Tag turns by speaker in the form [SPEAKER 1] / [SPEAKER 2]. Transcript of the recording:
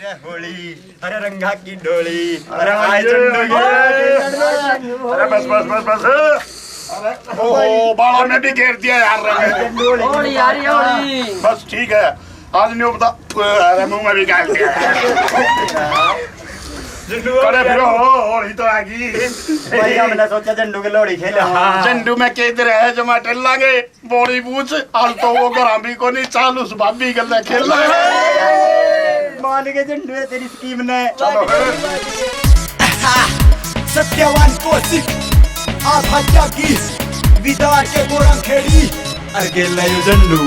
[SPEAKER 1] रे होली, अरे रंगा की डोली, अरे आए झंडू
[SPEAKER 2] अरे बस बस बस बस। ओहो बाड़ा में भी घेर दिया यार रंग।
[SPEAKER 3] होली आ रही है होली।
[SPEAKER 2] बस ठीक है, आज नहीं बता। अरे मुंह में भी डाल दिया। अरे फिर होली तो आ गई।
[SPEAKER 1] भाई हमने सोचा झंडू की लोड़ी खेले।
[SPEAKER 2] झंडू में केदर है जो मैं टेल लागे बॉडी पूछ हाल तो वो घर भी को नहीं चालू सुबह भी गल खेल
[SPEAKER 1] मान के झंडू है तेरी स्कीम ने।
[SPEAKER 2] चलो
[SPEAKER 4] सत्यवान कोशिक आत्महत्या की विदा के गोरंखेड़ी
[SPEAKER 1] अकेला झंडू